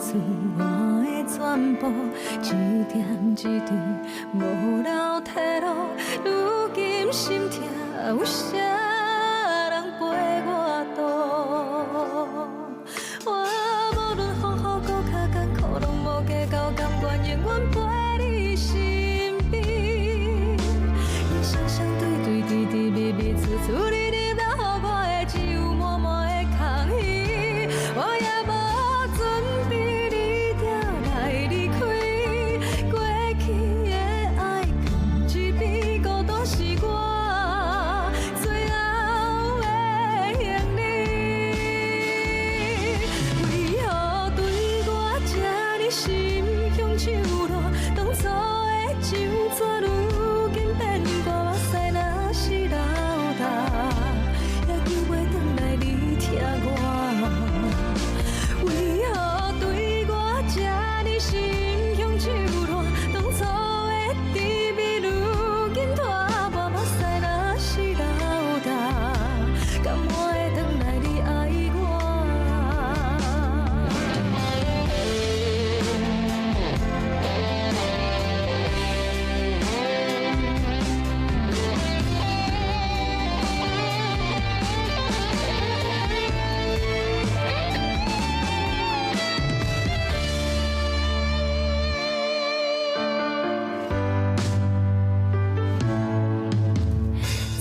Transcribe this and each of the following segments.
思我的全部，一点一滴无留退路。如今心痛，有啥人陪我渡？我无论风雨搁较艰苦，拢无计较，甘愿永远陪你身边。人生相对对，滴滴密密，处处你你留予我的，只有满满的空虚。我也无准备你就来离开，过去的爱放一边，孤单是我最后的行李。为何对我这呢心向手热？当初的情怎如今变卦？目屎若是流干，也救袂转来你疼我。为何对我这呢心向手热？当初的甜蜜如今拖磨，目屎若是流干，敢我会转来你爱我？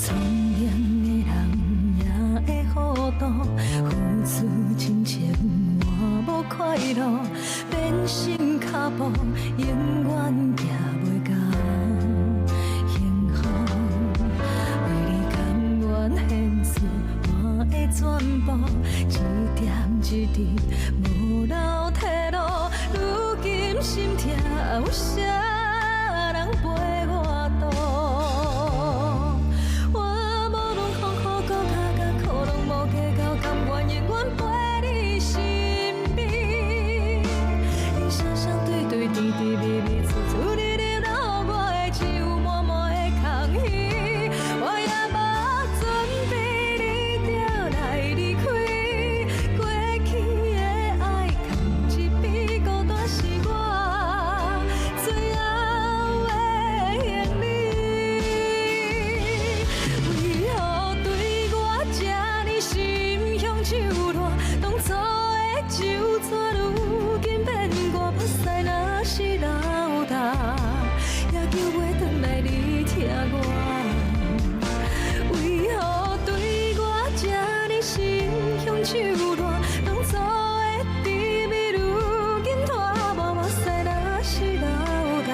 聪明的人也会糊涂，付出真情换无快乐，变心脚步永远行袂到幸福。为你甘愿献出我的全部，一点一滴无留退路。如今心痛，有啥人陪我渡？我无论风雨搁较艰苦，拢无计较，甘愿永远陪你身边。人生相对对，滴滴密密，处处你你留我的，只有满满的空虚。我也无准备你就来离开，过去的爱放一边，孤单是我最后的行李。为何对我这呢心向手热？当初的酒怎如今变卦？目屎若是流干，也救袂转来你疼我。为何对我这呢心向手热？当初的甜蜜如今拖磨，目屎若是流干，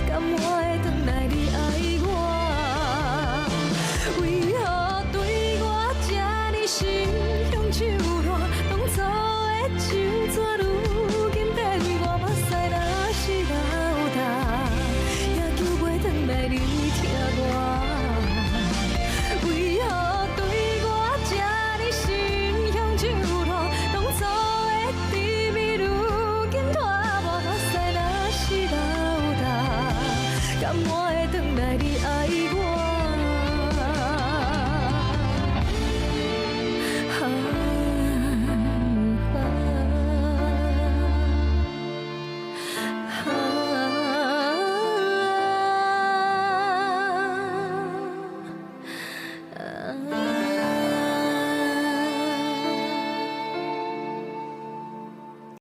甘我会转来你爱我？为何对我这呢心向手热？当初的酒怎如今变卦？目屎若是流干，也救袂转来你疼我。为何对我这呢心向手热？当初的甜蜜如今拖磨，目屎若是流干，甘我